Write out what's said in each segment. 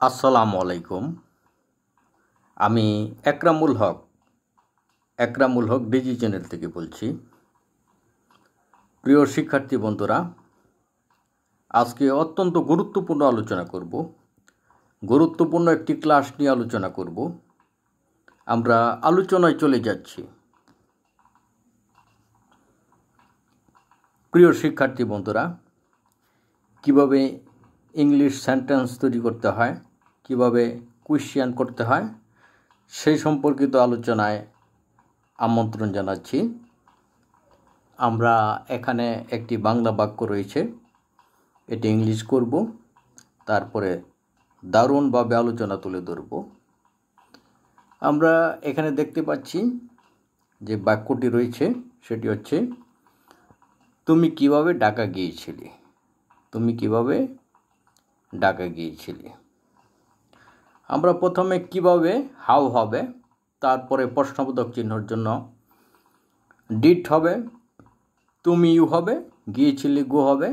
আসসালামু আলাইকুম। আমি একরামুল হক ডিজি চ্যানেল থেকে বলছি। প্রিয় শিক্ষার্থী বন্ধুরা, আজকে অত্যন্ত গুরুত্বপূর্ণ আলোচনা করব। গুরুত্বপূর্ণ একটি ক্লাস নিয়ে আলোচনা করব। আমরা আলোচনায় চলে যাচ্ছি। প্রিয় শিক্ষার্থী বন্ধুরা, কিভাবে ইংলিশ সেন্টেন্স তৈরি করতে হয়, কিভাবে কোয়েশ্চেন করতে হয়, সেই সম্পর্কিত আলোচনায় আমন্ত্রণ জানাচ্ছি। আমরা এখানে একটি বাংলা বাক্য রয়েছে, এটি ইংলিশ করব, তারপরে দারুণভাবে আলোচনা তুলে ধরব। আমরা এখানে দেখতে পাচ্ছি যে বাক্যটি রয়েছে, সেটি হচ্ছে তুমি কিভাবে ঢাকা গিয়েছিলে। তুমি কিভাবে ঢাকা গিয়েছিলে। আমরা প্রথমে কিভাবে হাউ হবে, তারপরে প্রশ্নবোধক চিহ্নের জন্য ডিড হবে, তুমি ইউ হবে, গিয়েছিলে গো হবে,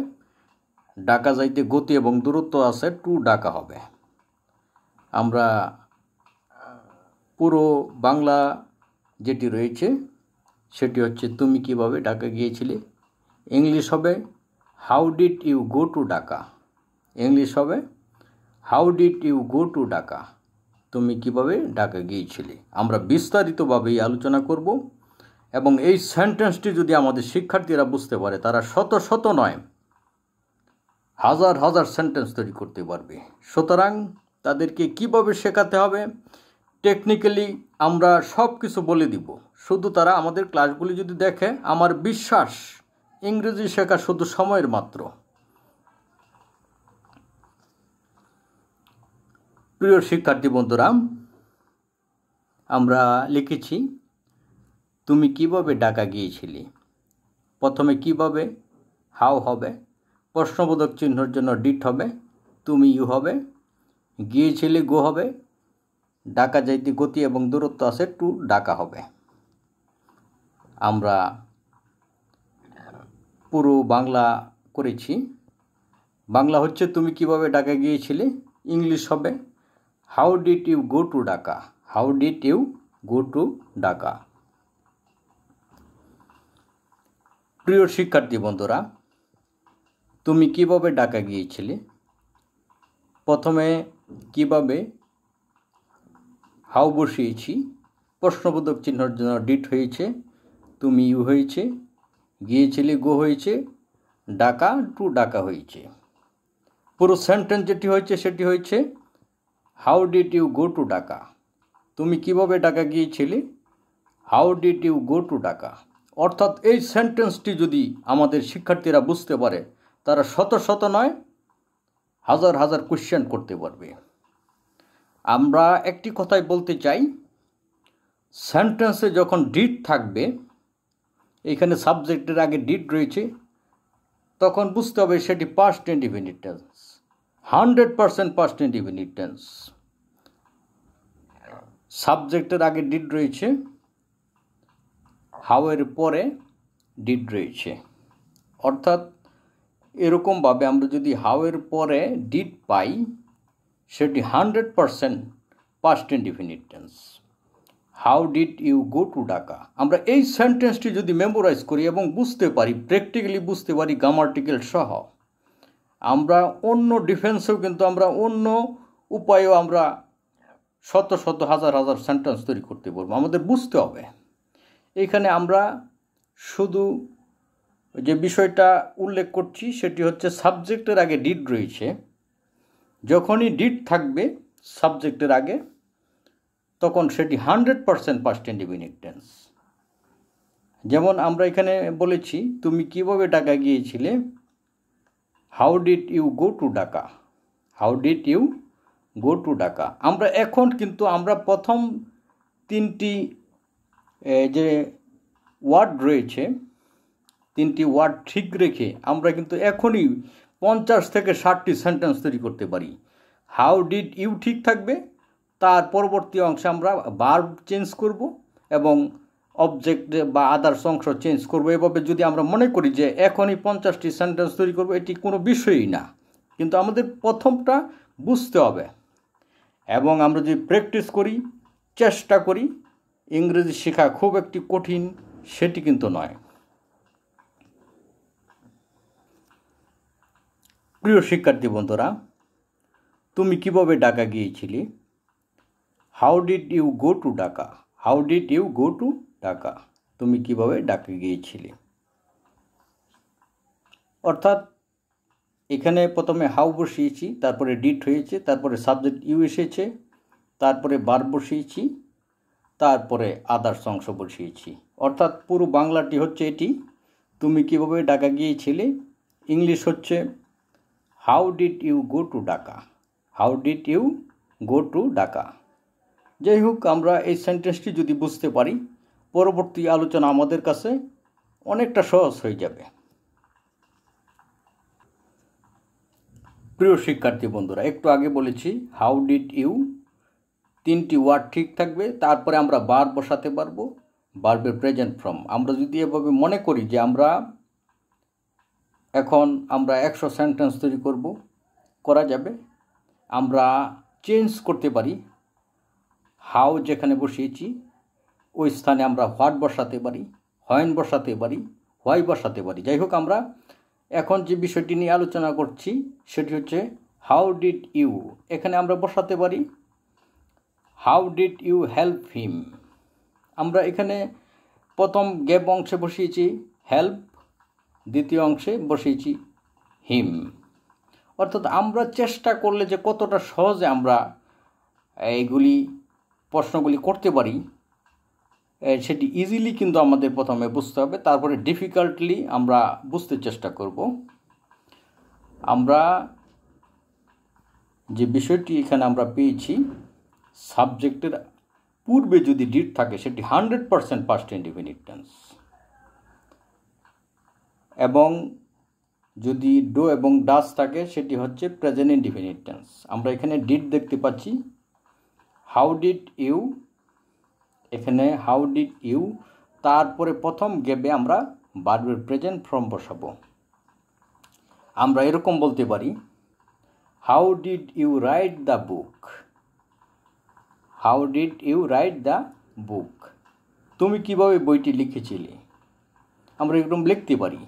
ঢাকা যাইতে গতি এবং দূরত্ব আছে টু ঢাকা হবে। আমরা পুরো বাংলা যেটি রয়েছে সেটি হচ্ছে তুমি কিভাবে ঢাকা গিয়েছিলে। ইংলিশ হবে how did you go to Dhaka. English হবে how did you go to Dhaka. তুমি কিভাবে ঢাকা গিয়েছিলে। আমরা বিস্তারিতভাবেই আলোচনা করব এবং এই সেন্টেন্সটি যদি আমাদের শিক্ষার্থীরা বুঝতে পারে, তারা শত শত নয় হাজার হাজার সেন্টেন্স তৈরি করতে পারবে। সুতরাং তাদেরকে কিভাবে শেখাতে হবে, টেকনিক্যালি আমরা সব কিছু বলে দিব। শুধু তারা আমাদের ক্লাসগুলি যদি দেখে, আমার বিশ্বাস ইংরেজি শেখা শুধু সময়ের মাত্র। প্রিয় শিক্ষার্থী বন্ধুরা, আমরা লিখেছি তুমি কিভাবে ঢাকা গিয়েছিলে। প্রথমে কিভাবে হাউ হবে, প্রশ্নবোধক চিহ্নের জন্য ডিড হবে, তুমি ইউ হবে, গিয়েছিলে গো হবে, ঢাকা যাইতে গতি এবং দূরত্ব আছে টু ঢাকা হবে। আমরা পুরো বাংলা করেছি। বাংলা হচ্ছে তুমি কিভাবে ঢাকা গিয়েছিলে। ইংলিশ হবে how did you go to Dhaka. How did you go to Dhaka. প্রিয় শিক্ষার্থী বন্ধুরা, তুমি কিভাবে ঢাকা গিয়েছিলে। প্রথমে কিভাবে হাউ বসিয়েছি, প্রশ্নবোধক চিহ্নের জন্য ডিড হয়েছে, তুমি ইউ হয়েছে, গিয়েছিলে গো হয়েছে, ঢাকা টু ঢাকা হয়েছে। পুরো সেন্টেন্স যেটি হয়েছে সেটি হয়েছে how did you go to Dhaka. তুমি কিভাবে ঢাকা গিয়েছিলে, how did you go to Dhaka. অর্থাৎ এই সেন্টেন্সটি যদি আমাদের শিক্ষার্থীরা বুঝতে পারে, তারা শত শত নয় হাজার হাজার কোয়েশ্চেন করতে পারবে। আমরা একটি কথাই বলতে চাই, সেন্টেন্সে যখন ডিড থাকবে, এখানে সাবজেক্টের আগে ডিড রয়েছে, তখন বুঝতে হবে সেটি past indefinite tense, 100% past indefinite tense. সাবজেক্টের আগে ডিড রয়েছে, হাউয়ের পরে ডিড রয়েছে। অর্থাৎ এরকমভাবে আমরা যদি হাউয়ের পরে ডিড পাই, সেটি 100% past indefinite tense. How did you go to Dhaka. আমরা এই সেন্টেন্সটি যদি মেমোরাইজ করি এবং বুঝতে পারি, প্র্যাকটিক্যালি বুঝতে পারি গ্রামাটিক্যাল সহ, আমরা অন্য ডিফেন্সেও কিন্তু আমরা অন্য উপায়েও আমরা শত শত হাজার হাজার সেন্টেন্স তৈরি করতে পারবো। আমাদের বুঝতে হবে এখানে আমরা শুধু যে বিষয়টা উল্লেখ করছি সেটি হচ্ছে সাবজেক্টের আগে ডিড রয়েছে। যখনই ডিড থাকবে সাবজেক্টের আগে, তখন সেটি 100% পাস্ট ইনডিফিনিট টেন্স। যেমন আমরা এখানে বলেছি তুমি কিভাবে ঢাকা গিয়েছিলে, how did you go to Dhaka. How did you go to Dhaka. আমরা এখন কিন্তু আমরা প্রথম তিনটি যে ওয়ার্ড রয়েছে, তিনটি ওয়ার্ড ঠিক রেখে আমরা কিন্তু এখনই 50 থেকে 60টি সেন্টেন্স তৈরি করতে পারি। হাউ ডিড ইউ ঠিক থাকবে, তার পরবর্তী অংশে আমরা ভার্ব চেঞ্জ করব এবং অবজেক্ট বা আদার্স অংশ চেঞ্জ করব। এভাবে যদি আমরা মনে করি যে এখনই 50টি সেন্টেন্স তৈরি করব, এটি কোনো বিষয়ই না। কিন্তু আমাদের প্রথমটা বুঝতে হবে এবং আমরা যদি প্র্যাকটিস করি, চেষ্টা করি, ইংরেজি শেখা খুব একটি কঠিন সেটি কিন্তু নয়। প্রিয় শিক্ষার্থী বন্ধুরা, তুমি কিভাবে ঢাকা গিয়েছিলে? How did you go to Dhaka? How did you go to Dhaka? তুমি কিভাবে ঢাকা গিয়েছিলে? অর্থাৎ এখানে প্রথমে হাউ বসিয়েছি, তারপরে ডিড হয়েছে, তারপরে সাবজেক্ট ইউ এসেছে, তারপরে ভার্ব বসিয়েছি, তারপরে আদার্স অংশ বসিয়েছি। অর্থাৎ পুরো বাংলাটি হচ্ছে এটি, তুমি কিভাবে ঢাকা গিয়েছিলে। ইংলিশ হচ্ছে how did you go to Dhaka? How did you go to Dhaka? যাই হোক, আমরা এই সেন্টেন্সটি যদি বুঝতে পারি, পরবর্তী আলোচনা আমাদের কাছে অনেকটা সহজ হয়ে যাবে। প্রিয় শিক্ষার্থী বন্ধুরা, একটু আগে বলেছি হাউ ডিড ইউ, 3টি ওয়ার্ড ঠিক থাকবে, তারপরে আমরা ভার্ব বসাতে পারবো, ভার্বের প্রেজেন্ট ফর্ম। আমরা যদি এভাবে মনে করি যে আমরা 100 সেন্টেন্স তৈরি করা যাবে। আমরা চেঞ্জ করতে পারি, হাউ যেখানে বসিয়েছি ওই স্থানে আমরা হোয়াট বসাতে পারি, হোয়েন বসাতে পারি, হোয়াই বসাতে পারি। যাই হোক, আমরা এখন যে বিষয়টি নিয়ে আলোচনা করছি সেটি হচ্ছে হাউ ডিড ইউ। এখানে আমরা বসাতে পারি how did you help him. আমরা এখানে প্রথম গ্যাপ অংশে বসিয়েছি হেল্প, দ্বিতীয় অংশে বসিয়েছি হিম। অর্থাৎ আমরা চেষ্টা করলে যে কতটা সহজে আমরা এইগুলি প্রশ্নগুলি করতে পারি সেটি ইজিলি কিন্তু আমাদের প্রথমে বুঝতে হবে, তারপরে ডিফিকাল্টলি আমরা বুঝতে চেষ্টা করব। আমরা যে বিষয়টি এখানে আমরা পেয়েছি, সাবজেক্টের পূর্বে যদি ডিড থাকে সেটি 100% পাস্ট ইনডিফিনিট টেন্স, এবং যদি ডো এবং ডাস থাকে সেটি হচ্ছে প্রেজেন্ট ইনডিফিনিট টেন্স। আমরা এখানে ডিড দেখতে পাচ্ছি, হাউ ডিড ইউ, এখানে হাউ ডিড ইউ, তারপরে প্রথম গ্যাপে আমরা ভার্বের প্রেজেন্ট ফর্ম বসাবো। আমরা এরকম বলতে পারি how did you write the book? How did you write the book? তুমি কিভাবে বইটি লিখেছিলে? আমরা এরকম লিখতে পারি।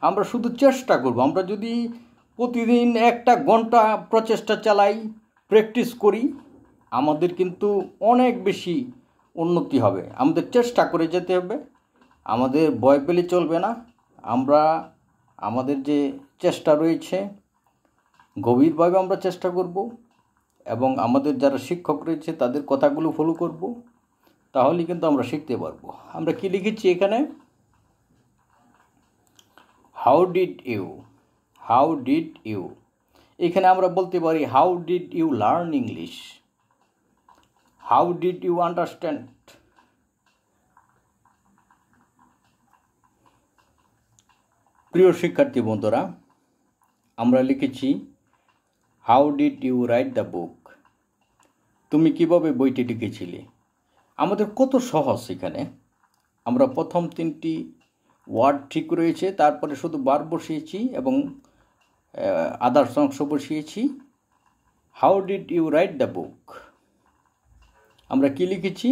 আমরা শুধু চেষ্টা করব। আমরা যদি প্রতিদিন 1 ঘন্টা প্রচেষ্টা চালাই, প্র্যাকটিস করি, আমাদের কিন্তু অনেক বেশি উন্নতি হবে। আমাদের চেষ্টা করে যেতে হবে, আমাদের ভয় পেলে চলবে না। আমরা আমাদের যে চেষ্টা রয়েছে গভীরভাবে আমরা চেষ্টা করব, এবং আমাদের যারা শিক্ষক রয়েছে তাদের কথাগুলো ফলো করব, তাহলেই কিন্তু আমরা শিখতে পারবো। আমরা কি লিখেছি এখানে? How did you, how did you. এখানে আমরা বলতে পারি how did you learn English? How did you understand? প্রিয় শিক্ষার্থী বন্ধুরা, আমরা লিখেছি how did you write the book? তুমি কিভাবে বইটি লিখেছিলে? আমাদের কত সহজ। এখানে আমরা প্রথম 3টি ওয়ার্ড ঠিক রয়েছে, তারপরে শুধু ভার্ব বসিয়েছি এবং আদার্স অংশ বসিয়েছি। How did you write the book? আমরা কি লিখেছি?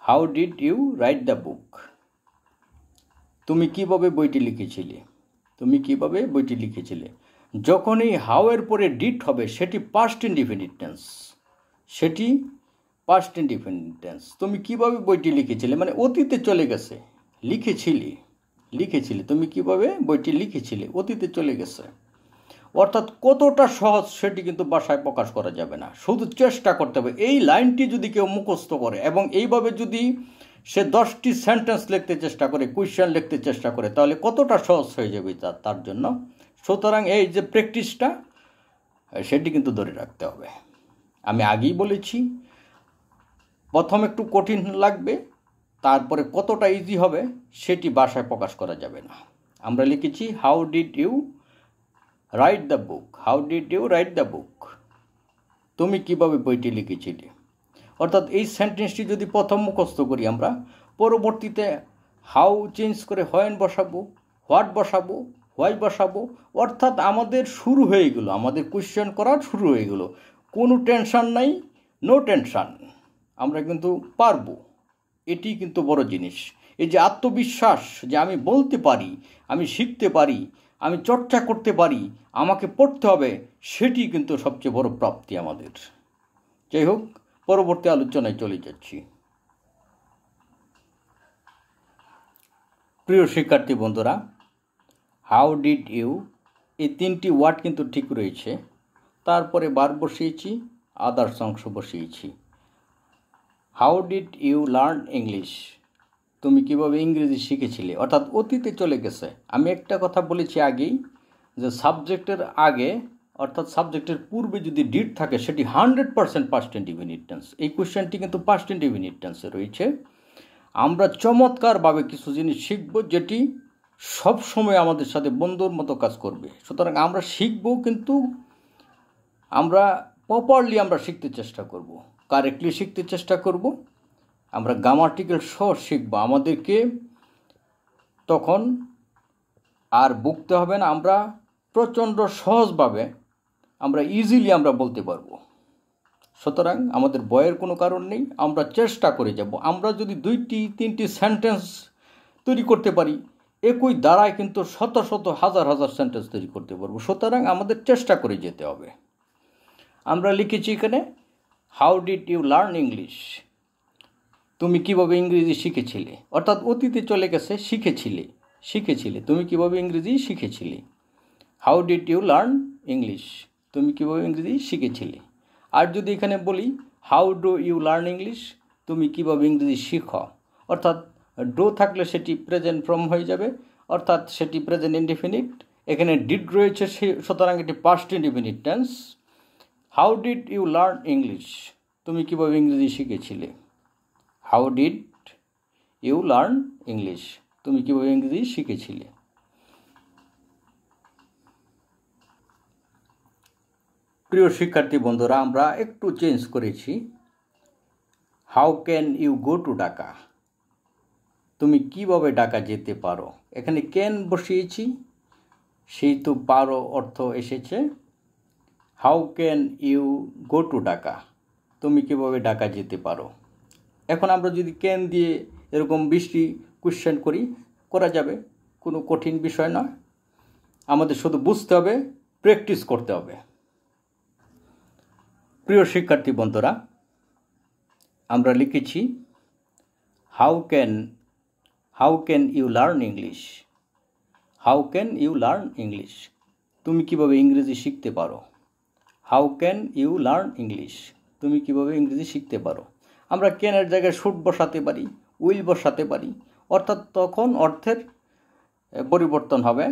How did you write the book? তুমি কিভাবে বইটি লিখেছিলে? তুমি কিভাবে বইটি লিখেছিলে? যখনই হাউ এর পরে ডিড হবে সেটি পাস্ট ইনডিফিনিট টেন্স, সেটি পাস্ট ইনডিফিনিট টেন্স। তুমি কিভাবে বইটি লিখেছিলে মানে অতীতে চলে গেছে, লিখেছিলে। তুমি কিভাবে বইটি লিখেছিলে, অতীতে চলে গেছে। অর্থাৎ কতটা সহজ সেটি কিন্তু ভাষায় প্রকাশ করা যাবে না, শুধু চেষ্টা করতে হবে। এই লাইনটি যদি কেউ মুখস্থ করে এবং এইভাবে যদি সে 10টি সেন্টেন্স লিখতে চেষ্টা করে, কোয়েশ্চেন লিখতে চেষ্টা করে, তাহলে কতটা সহজ হয়ে যাবে তার জন্য। সুতরাং এই যে প্র্যাকটিসটা সেটি কিন্তু ধরে রাখতে হবে। আমি আগেই বলেছি প্রথম একটু কঠিন লাগবে, তারপরে কতটা ইজি হবে সেটি ভাষায় প্রকাশ করা যাবে না। আমরা লিখেছি how did you write the book? How did you write the book? তুমি কিভাবে বইটি লিখেছিলে? অর্থাৎ এই সেন্টেন্সটি যদি প্রথম মুখস্থ করি, আমরা পরবর্তীতে হাউ চেঞ্জ করে হোয়েন বসাবো, হোয়াট বসাবো, হোয়াই বসাবো। অর্থাৎ আমাদের শুরু হয়ে গেল, আমাদের কোয়েশ্চেন করার শুরু হয়ে গেল। কোনো টেনশান নাই, নো টেনশান, আমরা কিন্তু পারবো। এটি কিন্তু বড় জিনিস। এই যে আত্মবিশ্বাস, যে আমি বলতে পারি, আমি শিখতে পারি, আমি চর্চা করতে পারি, আমাকে পড়তে হবে, সেটি কিন্তু সবচেয়ে বড় প্রাপ্তি আমাদের। যাই হোক, পরবর্তী আলোচনায় চলে যাচ্ছি। প্রিয় শিক্ষার্থী বন্ধুরা, হাউ ডিড ইউ, এই তিনটি ওয়ার্ড কিন্তু ঠিক রয়েছে। তারপরে ভার্ব বসিয়েছি, আদার্স অংশ বসিয়েছি। How did you learn English, তুমি কীভাবে ইংরেজি শিখেছিলে, অর্থাৎ অতীতে চলে গেছে। আমি একটা কথা বলেছি আগেই, যে সাবজেক্টের আগে অর্থাৎ সাবজেক্টের পূর্বে যদি ডিড থাকে সেটি 100% পাস্ট ইনডিফিনিট টেন্স। এই কোয়েশ্চেনটি কিন্তু পাস্ট ইনডিফিনিট টেন্সে রয়েছে। আমরা চমৎকারভাবে কিছু জিনিস শিখব যেটি সব সময় আমাদের সাথে বন্ধুর মতো কাজ করবে। সুতরাং আমরা শিখব, কিন্তু আমরা প্রপারলি আমরা শিখতে চেষ্টা করব, কারেক্টলি শিখতে চেষ্টা করব। আমরা গ্রামাটিক্যাল সহ শিখব। আমাদেরকে তখন আর বকতে হবে না, আমরা প্রচণ্ড সহজভাবে আমরা ইজিলি আমরা বলতে পারবো। সুতরাং আমাদের ভয়ের কোনো কারণ নেই, আমরা চেষ্টা করে যাব। আমরা যদি 2-3টি সেন্টেন্স তৈরি করতে পারি, একই দ্বারায় কিন্তু শত শত হাজার হাজার সেন্টেন্স তৈরি করতে পারবো। সুতরাং আমাদের চেষ্টা করে যেতে হবে। আমরা লিখেছি এখানে, how did you learn English, তুমি কীভাবে ইংরেজি শিখেছিলে, অর্থাৎ অতীতে চলে গেছে, শিখেছিলে, তুমি কীভাবে ইংরেজি শিখেছিলে। How did you learn English, তুমি কীভাবে ইংরেজি শিখেছিলে। আর যদি এখানে বলি, how do you learn English, তুমি কীভাবে ইংরেজি শিখো, অর্থাৎ ডু থাকলে সেটি প্রেজেন্ট ফর্ম হয়ে যাবে, অর্থাৎ সেটি প্রেজেন্ট ইনডিফিনিট। এখানে ডিড রয়েছে, সুতরাং এটি past indefinite tense. How did you learn English, তুমি কীভাবে ইংরেজি শিখেছিলে। How did you learn English, তুমি কীভাবে ইংরেজি শিখেছিলে। প্রিয় শিক্ষার্থী বন্ধুরা, আমরা একটু চেঞ্জ করেছি। How can you go to Dhaka, তুমি কীভাবে ঢাকা যেতে পারো। এখানে ক্যান বসিয়েছি, সেই তো পারো অর্থ এসেছে। How can you go to Dhaka, তুমি কীভাবে ঢাকা যেতে পারো। এখন আমরা যদি ক্যান দিয়ে এরকম 20টি কোয়েশ্চেন করা যাবে, কোনো কঠিন বিষয় নয়। আমাদের শুধু বুঝতে হবে, প্র্যাকটিস করতে হবে। প্রিয় শিক্ষার্থী বন্ধুরা, আমরা লিখেছি, how can you learn English, how can you learn English, তুমি কীভাবে ইংরেজি শিখতে পারো। How can you learn English, তুমি কীভাবে ইংরেজি শিখতে পারো। আমরা ক্যানের জায়গায় শুড বসাতে পারি, উইল বসাতে পারি, অর্থাৎ তখন অর্থের পরিবর্তন হবে।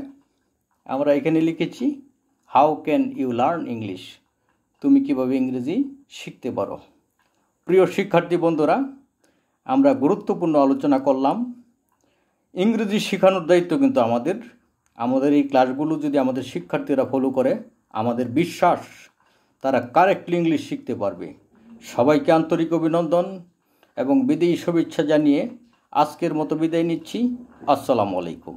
আমরা এখানে লিখেছি, how can you learn English, তুমি কীভাবে ইংরেজি শিখতে পারো। প্রিয় শিক্ষার্থী বন্ধুরা, আমরা গুরুত্বপূর্ণ আলোচনা করলাম। ইংরেজি শেখানোর দায়িত্ব কিন্তু আমাদের এই ক্লাসগুলো যদি আমাদের শিক্ষার্থীরা ফলো করে, আমাদের বিশ্বাস তারা কারেক্টলি ইংলিশ শিখতে পারবে। সবাইকে আন্তরিক অভিনন্দন এবং বিদায়ী শুভেচ্ছা জানিয়ে আজকের মতো বিদায় নিচ্ছি। আসসালামু আলাইকুম।